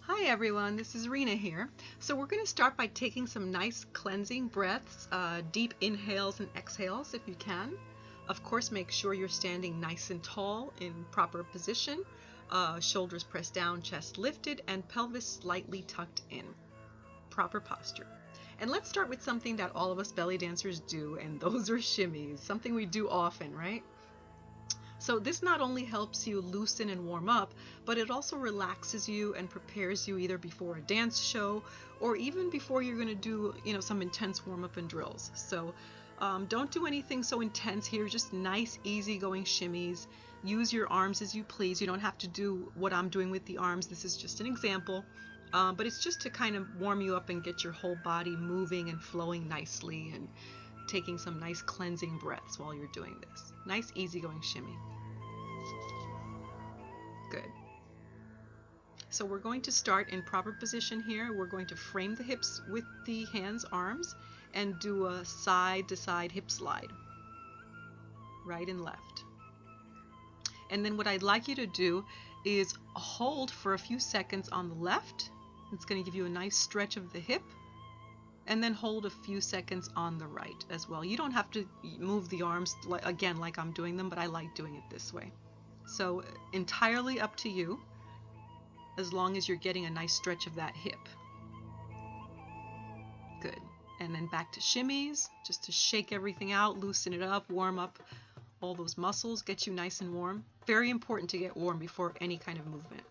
Hi everyone, this is Rena here. So we're going to start by taking some nice cleansing breaths, deep inhales and exhales if you can. Of course, make sure you're standing nice and tall in proper position, shoulders pressed down, chest lifted, and pelvis slightly tucked in. Proper posture. And let's start with something that all of us belly dancers do, and those are shimmies, something we do often, right? So this not only helps you loosen and warm up, but it also relaxes you and prepares you either before a dance show or even before you're going to do, some intense warm up and drills. So don't do anything so intense here, just nice, easy-going shimmies. Use your arms as you please. You don't have to do what I'm doing with the arms. This is just an example. But it's just to kind of warm you up and get your whole body moving and flowing nicely and taking some nice cleansing breaths while you're doing this. Nice, easygoing shimmy. Good. So we're going to start in proper position here. We're going to frame the hips with the hands, arms, and do a side-to-side hip slide, right and left. And then what I'd like you to do is hold for a few seconds on the left. It's going to give you a nice stretch of the hip. And then hold a few seconds on the right as well. You don't have to move the arms, again, like I'm doing them, but I like doing it this way. So entirely up to you, as long as you're getting a nice stretch of that hip. Good. And then back to shimmies, just to shake everything out, loosen it up, warm up all those muscles, get you nice and warm. Very important to get warm before any kind of movement.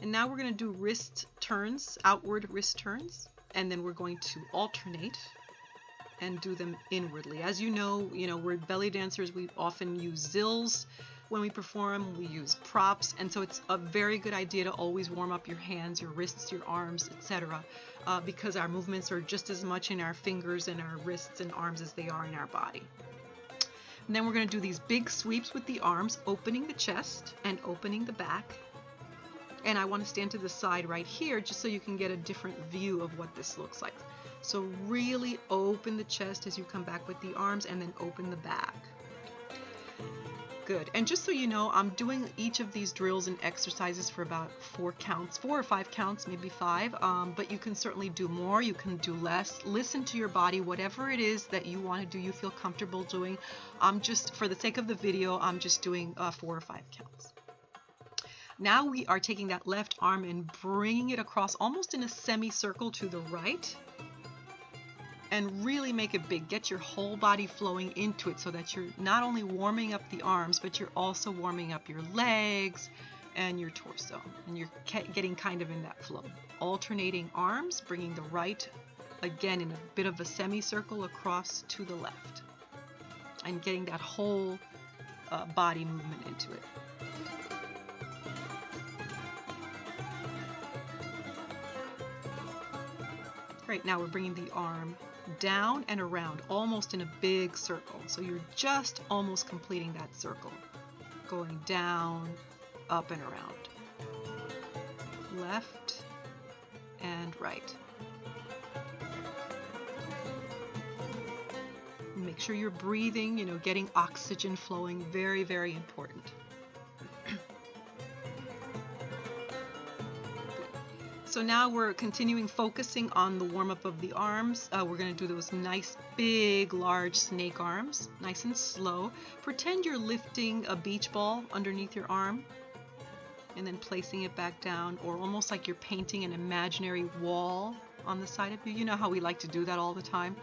And now we're going to do wrist turns, outward wrist turns. And then we're going to alternate and do them inwardly. As you know, we're belly dancers. We often use zills when we perform. We use props, and so it's a very good idea to always warm up your hands, your wrists, your arms, etc., because our movements are just as much in our fingers and our wrists and arms as they are in our body. And then we're going to do these big sweeps with the arms, opening the chest and opening the back. And I want to stand to the side right here just so you can get a different view of what this looks like. So really open the chest as you come back with the arms and then open the back. Good. And just so you know, I'm doing each of these drills and exercises for about 4 or 5 counts, maybe 5. But you can certainly do more. You can do less. Listen to your body, whatever it is that you want to do, you feel comfortable doing. For the sake of the video, I'm just doing 4 or 5 counts. Now we are taking that left arm and bringing it across almost in a semicircle to the right. And really make it big. Get your whole body flowing into it so that you're not only warming up the arms, but you're also warming up your legs and your torso. And you're getting kind of in that flow. Alternating arms, bringing the right, again, in a bit of a semicircle across to the left. And getting that whole body movement into it. Great, now we're bringing the arm down and around, almost in a big circle. So you're just almost completing that circle. Going down, up and around. Left and right. Make sure you're breathing, getting oxygen flowing, very, very important. So now we're continuing focusing on the warm-up of the arms. We're going to do those nice, big, large snake arms, nice and slow. Pretend you're lifting a beach ball underneath your arm and then placing it back down, or almost like you're painting an imaginary wall on the side of you. You know how we like to do that all the time?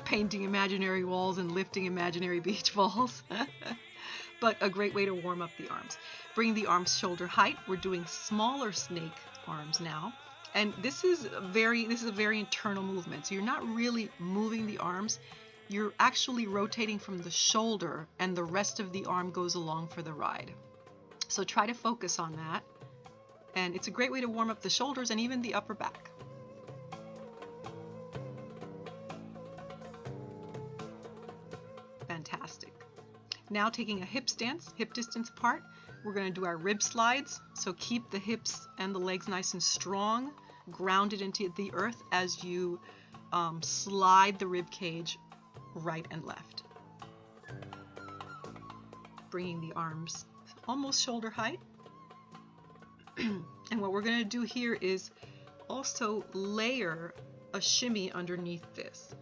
Painting imaginary walls and lifting imaginary beach balls. But a great way to warm up the arms. Bring the arms shoulder height. We're doing smaller snake arms now. And this is a very internal movement. So you're not really moving the arms. You're actually rotating from the shoulder, and the rest of the arm goes along for the ride. So try to focus on that. And it's a great way to warm up the shoulders and even the upper back. Fantastic. Now taking a hip stance, hip distance apart, we're going to do our rib slides. So keep the hips and the legs nice and strong, grounded into the earth as you slide the rib cage right and left. Bringing the arms almost shoulder height. And what we're going to do here is also layer a shimmy underneath this.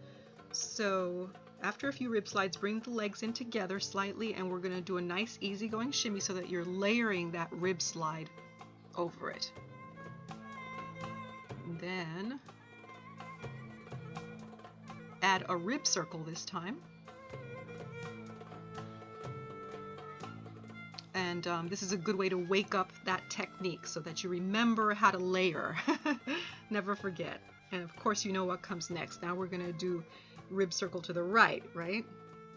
So after a few rib slides, bring the legs in together slightly, and we're going to do a nice easygoing shimmy so that you're layering that rib slide over it. And then add a rib circle this time. And this is a good way to wake up that technique so that you remember how to layer. Never forget. And of course, you know what comes next. Now we're going to do rib circle to the right, right?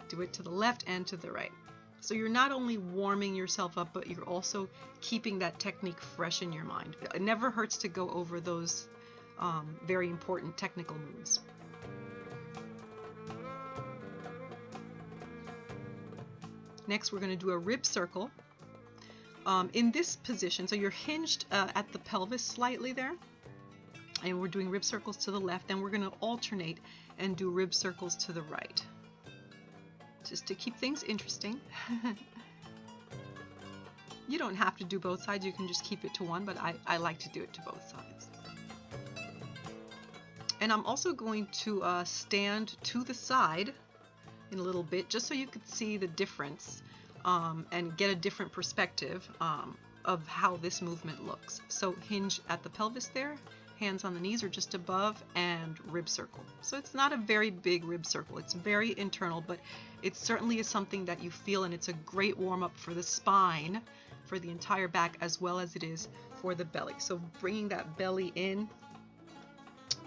Do it to the left and to the right. So you're not only warming yourself up, but you're also keeping that technique fresh in your mind. It never hurts to go over those very important technical moves. Next, we're going to do a rib circle in this position. So you're hinged at the pelvis slightly there, and we're doing rib circles to the left. Then we're going to alternate and do rib circles to the right, just to keep things interesting. You don't have to do both sides. You can just keep it to one, but I like to do it to both sides. And I'm also going to stand to the side in a little bit, just so you could see the difference and get a different perspective of how this movement looks. So hinge at the pelvis there, hands on the knees or just above, and rib circle. So it's not a very big rib circle. It's very internal, but it certainly is something that you feel, and it's a great warm-up for the spine, for the entire back, as well as it is for the belly. So bringing that belly in,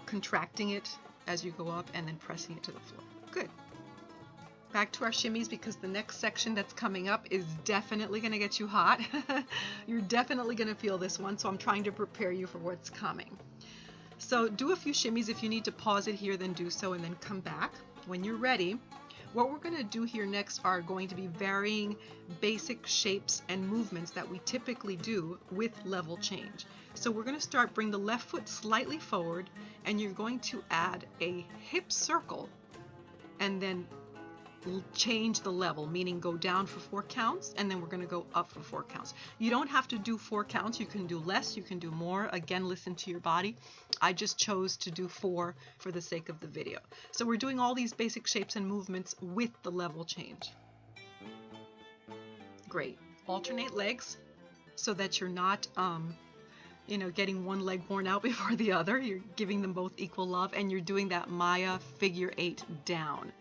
contracting it as you go up, and then pressing it to the floor. Good. Back to our shimmies, because the next section that's coming up is definitely going to get you hot. You're definitely going to feel this one, so I'm trying to prepare you for what's coming. So do a few shimmies. If you need to pause it here, then do so, and then come back when you're ready. What we're going to do here next are going to be varying basic shapes and movements that we typically do with level change. So we're going to start, bring the left foot slightly forward, and you're going to add a hip circle, and then change the level, meaning go down for 4 counts, and then we're going to go up for 4 counts. You don't have to do 4 counts. You can do less, you can do more. Again, listen to your body. I just chose to do 4 for the sake of the video. So we're doing all these basic shapes and movements with the level change. Great. Alternate legs so that you're not getting one leg worn out before the other. You're giving them both equal love, and you're doing that Maya figure 8 down.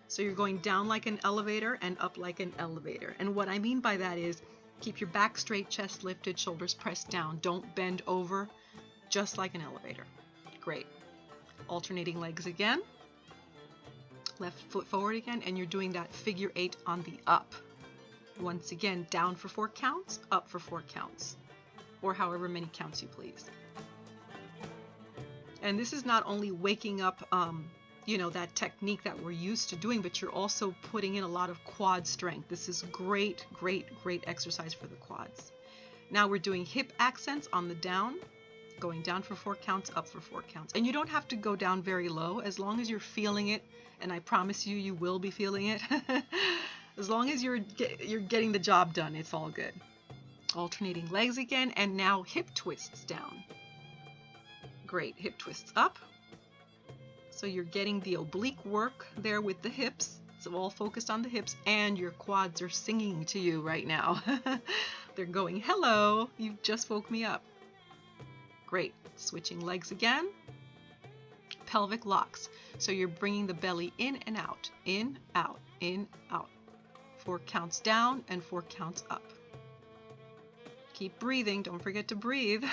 So you're going down like an elevator and up like an elevator. And what I mean by that is keep your back straight, chest lifted, shoulders pressed down. Don't bend over, just like an elevator. Great. Alternating legs again. Left foot forward again, and you're doing that figure 8 on the up. Once again, down for 4 counts, up for 4 counts, or however many counts you please. And this is not only waking up that technique that we're used to doing, but you're also putting in a lot of quad strength. This is great, great, great exercise for the quads. Now we're doing hip accents on the down, going down for 4 counts, up for 4 counts. And you don't have to go down very low, as long as you're feeling it, and I promise you, you will be feeling it. As long as you're getting the job done, it's all good. Alternating legs again, and now hip twists down. Great, hip twists up. So you're getting the oblique work there with the hips. So all focused on the hips, and your quads are singing to you right now. They're going, hello, you just woke me up. Great. Switching legs again. Pelvic locks. So you're bringing the belly in and out, in, out, in, out. 4 counts down and 4 counts up. Keep breathing. Don't forget to breathe.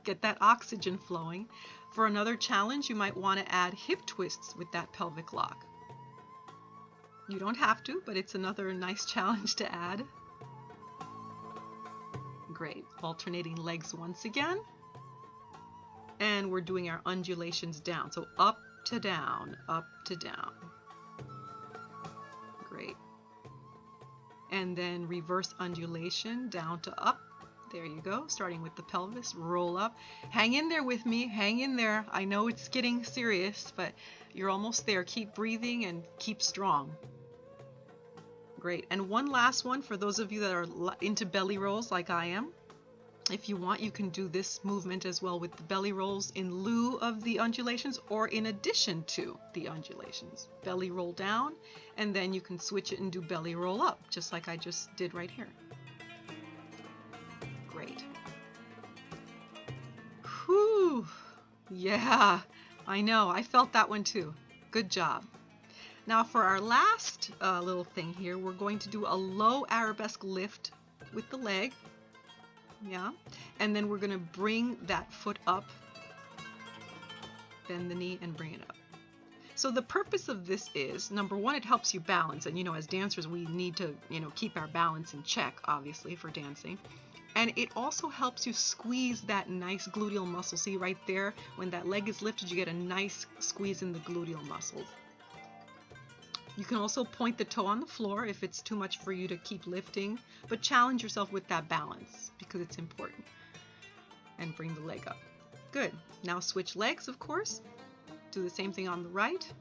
Get that oxygen flowing. For another challenge, you might want to add hip twists with that pelvic lock. You don't have to, but it's another nice challenge to add. Great. Alternating legs once again. And we're doing our undulations down. So up to down, up to down. Great. And then reverse undulation, down to up. There you go, starting with the pelvis, roll up. Hang in there with me, hang in there. I know it's getting serious, but you're almost there. Keep breathing and keep strong. Great. And one last one for those of you that are into belly rolls like I am. If you want, you can do this movement as well with the belly rolls in lieu of the undulations or in addition to the undulations. Belly roll down, and then you can switch it and do belly roll up, just like I just did right here. Great. Whew. Yeah, I know. I felt that one too. Good job. Now for our last little thing here, we're going to do a low arabesque lift with the leg. Yeah, and then we're going to bring that foot up, bend the knee and bring it up. So the purpose of this is, number one, it helps you balance, and as dancers we need to keep our balance in check, obviously, for dancing. And it also helps you squeeze that nice gluteal muscle. See right there, when that leg is lifted, you get a nice squeeze in the gluteal muscles. You can also point the toe on the floor if it's too much for you to keep lifting, but challenge yourself with that balance because it's important. And bring the leg up. Good. Now switch legs, of course. Do the same thing on the right.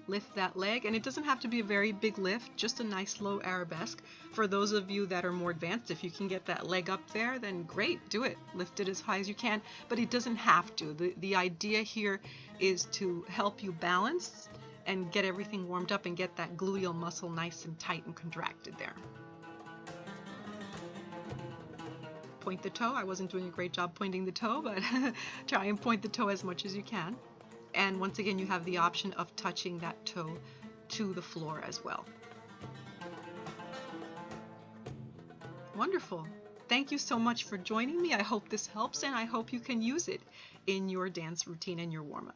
Lift that leg, and it doesn't have to be a very big lift, just a nice low arabesque. For those of you that are more advanced, if you can get that leg up there, then great, do it. Lift it as high as you can, but it doesn't have to. The idea here is to help you balance and get everything warmed up and get that gluteal muscle nice and tight and contracted there. Point the toe. I wasn't doing a great job pointing the toe, but try and point the toe as much as you can. And once again, you have the option of touching that toe to the floor as well. Wonderful. Thank you so much for joining me. I hope this helps, and I hope you can use it in your dance routine and your warm-up.